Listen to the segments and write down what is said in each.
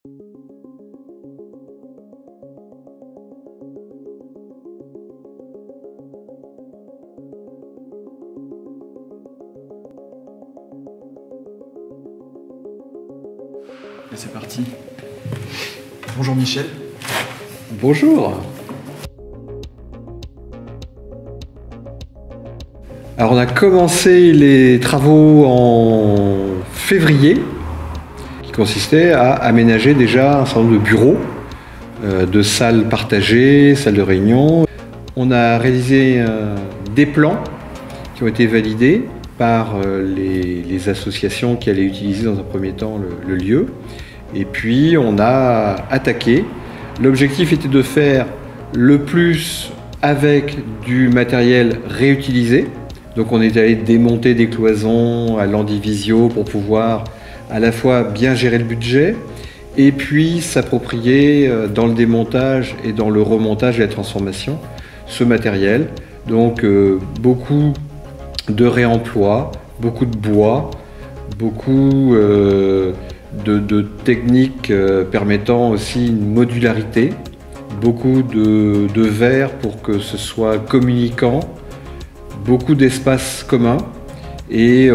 Et c'est parti. Bonjour Michel. Bonjour. Alors on a commencé les travaux en février, qui consistaient à aménager déjà un certain nombre de bureaux, de salles partagées, salles de réunion. On a réalisé des plans qui ont été validés par les associations qui allaient utiliser dans un premier temps le lieu. Et puis on a attaqué. L'objectif était de faire le plus avec du matériel réutilisé. Donc on est allé démonter des cloisons à l'Andivisio pour pouvoir à la fois bien gérer le budget et puis s'approprier dans le démontage et dans le remontage et la transformation ce matériel. Donc beaucoup de réemploi, beaucoup de bois, beaucoup de techniques permettant aussi une modularité, beaucoup de verre pour que ce soit communicant, beaucoup d'espaces communs. Et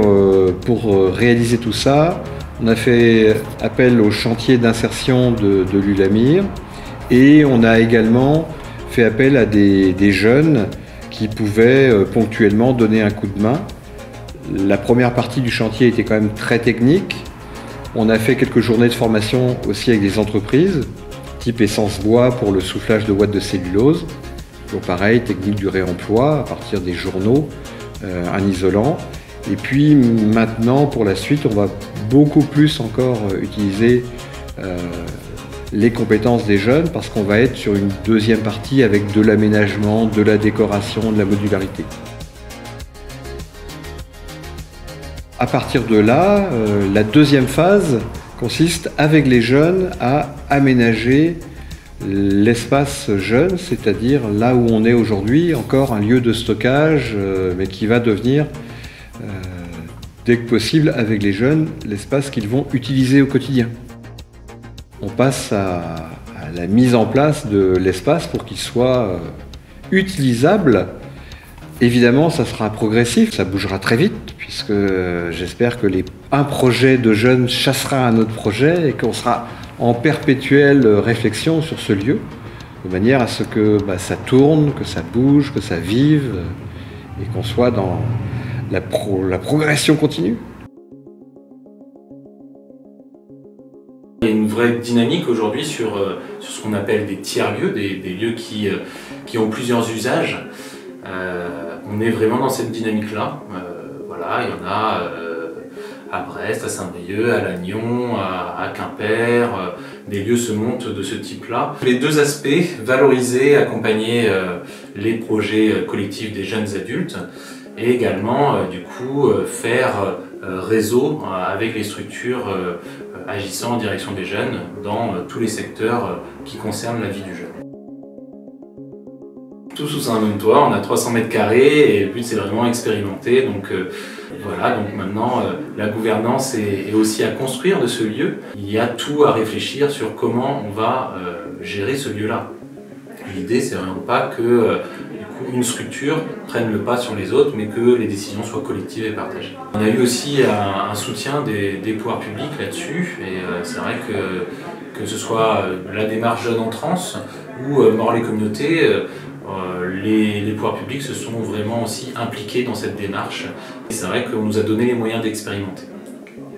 pour réaliser tout ça, on a fait appel au chantier d'insertion de l'ULAMIR et on a également fait appel à des jeunes qui pouvaient ponctuellement donner un coup de main. La première partie du chantier était quand même très technique. On a fait quelques journées de formation aussi avec des entreprises, type Essence Bois pour le soufflage de ouate de cellulose. Donc pareil, technique du réemploi à partir des journaux, un isolant. Et puis maintenant, pour la suite, on va beaucoup plus encore utiliser les compétences des jeunes parce qu'on va être sur une deuxième partie avec de l'aménagement, de la décoration, de la modularité. À partir de là, la deuxième phase consiste avec les jeunes à aménager l'espace jeune, c'est-à-dire là où on est aujourd'hui, encore un lieu de stockage, mais qui va devenir, dès que possible, avec les jeunes, l'espace qu'ils vont utiliser au quotidien. On passe à la mise en place de l'espace pour qu'il soit utilisable. Évidemment, ça sera progressif, ça bougera très vite, puisque j'espère que un projet de jeunes chassera un autre projet et qu'on sera en perpétuelle réflexion sur ce lieu, de manière à ce que ça tourne, que ça bouge, que ça vive, et qu'on soit dans la progression continue. Il y a une vraie dynamique aujourd'hui sur ce qu'on appelle des tiers-lieux, des lieux qui ont plusieurs usages. On est vraiment dans cette dynamique-là. Voilà, il y en a à Brest, à Saint-Brieuc, à Lannion, à Quimper. Des lieux se montent de ce type-là. Les deux aspects, valoriser, accompagner les projets collectifs des jeunes adultes et également du coup faire réseau avec les structures agissant en direction des jeunes dans tous les secteurs qui concernent la vie du jeune. Tout sous un même toit, on a 300 mètres carrés et le but c'est vraiment expérimenter. Donc voilà, donc maintenant la gouvernance est aussi à construire de ce lieu. Il y a tout à réfléchir sur comment on va gérer ce lieu-là. L'idée c'est vraiment pas que une structure prenne le pas sur les autres, mais que les décisions soient collectives et partagées. On a eu aussi un soutien des pouvoirs publics là-dessus, et c'est vrai que ce soit la démarche Jeunes en Trans ou Mort les communautés, les pouvoirs publics se sont vraiment aussi impliqués dans cette démarche. C'est vrai qu'on nous a donné les moyens d'expérimenter.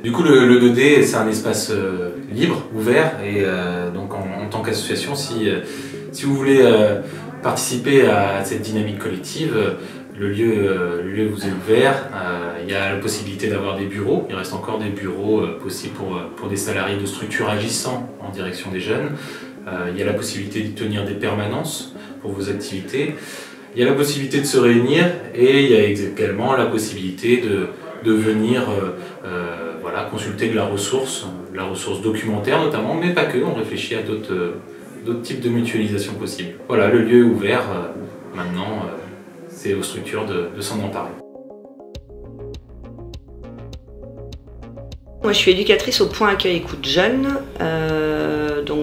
Du coup, le 2D, c'est un espace libre, ouvert, et donc en tant qu'association, si vous voulez participer à cette dynamique collective, le lieu vous est ouvert. Il y a la possibilité d'avoir des bureaux. Il reste encore des bureaux possibles pour des salariés de structures agissant en direction des jeunes. Il y a la possibilité d'y tenir des permanences pour vos activités. Il y a la possibilité de se réunir et il y a également la possibilité de venir voilà, consulter de la ressource documentaire notamment, mais pas que. On réfléchit à d'autres types de mutualisation possibles. Voilà, le lieu est ouvert maintenant, c'est aux structures de s'en emparer. Moi je suis éducatrice au point accueil écoute jeune.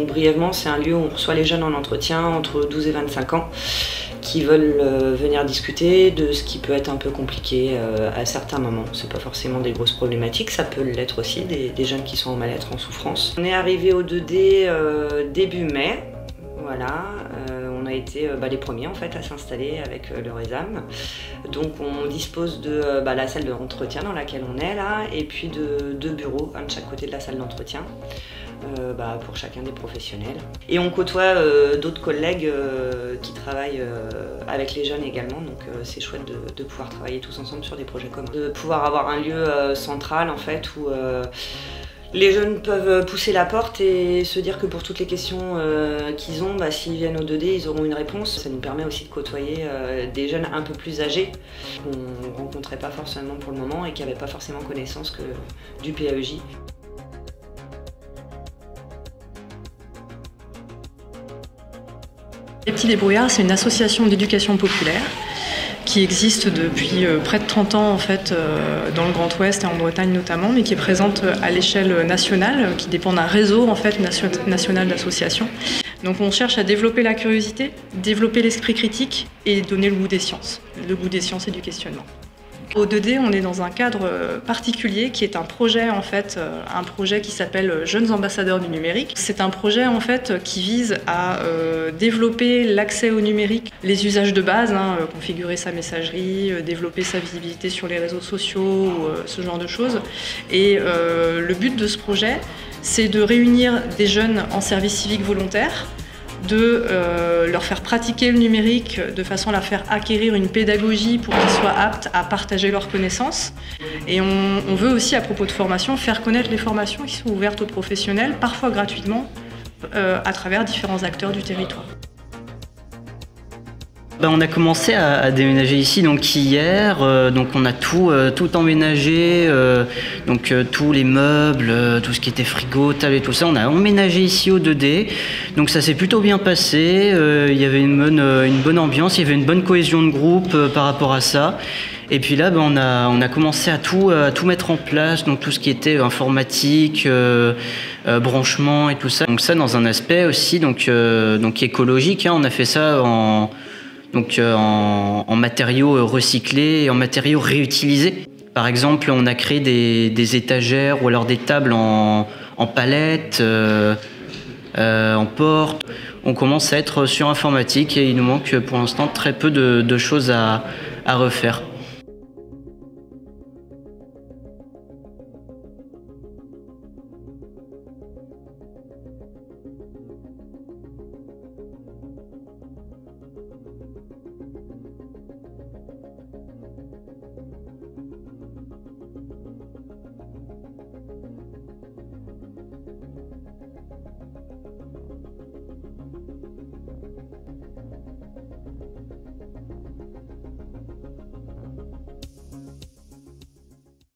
Donc brièvement, c'est un lieu où on reçoit les jeunes en entretien entre 12 et 25 ans qui veulent venir discuter de ce qui peut être un peu compliqué à certains moments. C'est pas forcément des grosses problématiques, ça peut l'être aussi, des jeunes qui sont en mal-être, en souffrance. On est arrivé au 2D début mai, voilà. On a été les premiers en fait à s'installer avec le Résam. Donc on dispose de la salle d'entretien dans laquelle on est là, et puis de 2 bureaux, un de chaque côté de la salle d'entretien. Pour chacun des professionnels. Et on côtoie d'autres collègues qui travaillent avec les jeunes également, donc c'est chouette de pouvoir travailler tous ensemble sur des projets communs. De pouvoir avoir un lieu central en fait où les jeunes peuvent pousser la porte et se dire que pour toutes les questions qu'ils ont, s'ils viennent au 2D, ils auront une réponse. Ça nous permet aussi de côtoyer des jeunes un peu plus âgés qu'on ne rencontrait pas forcément pour le moment et qui n'avaient pas forcément connaissance du PAEJ. Les Petits Débrouillards, c'est une association d'éducation populaire qui existe depuis près de 30 ans en fait, dans le Grand Ouest et en Bretagne notamment, mais qui est présente à l'échelle nationale, qui dépend d'un réseau en fait, national d'associations. Donc on cherche à développer la curiosité, développer l'esprit critique et donner le goût des sciences et du questionnement. Au 2D, on est dans un cadre particulier qui est un projet en fait, un projet qui s'appelle Jeunes ambassadeurs du numérique. C'est un projet en fait qui vise à développer l'accès au numérique, les usages de base, configurer sa messagerie, développer sa visibilité sur les réseaux sociaux, ce genre de choses. Et le but de ce projet, c'est de réunir des jeunes en service civique volontaire, de leur faire pratiquer le numérique de façon à leur faire acquérir une pédagogie pour qu'ils soient aptes à partager leurs connaissances. Et on veut aussi, à propos de formation, faire connaître les formations qui sont ouvertes aux professionnels, parfois gratuitement, à travers différents acteurs du territoire. On a commencé à déménager ici donc hier, donc on a tout emménagé, tous les meubles, tout ce qui était frigo, table et tout ça, on a emménagé ici au 2D, donc ça s'est plutôt bien passé, il y avait une bonne ambiance, il y avait une bonne cohésion de groupe par rapport à ça. Et puis là, on a commencé à tout mettre en place, donc tout ce qui était informatique, branchement et tout ça. Donc ça dans un aspect aussi donc écologique, on a fait ça en matériaux recyclés et en matériaux réutilisés. Par exemple, on a créé des étagères ou alors des tables en palettes, en porte. On commence à être sur informatique et il nous manque pour l'instant très peu de choses à refaire.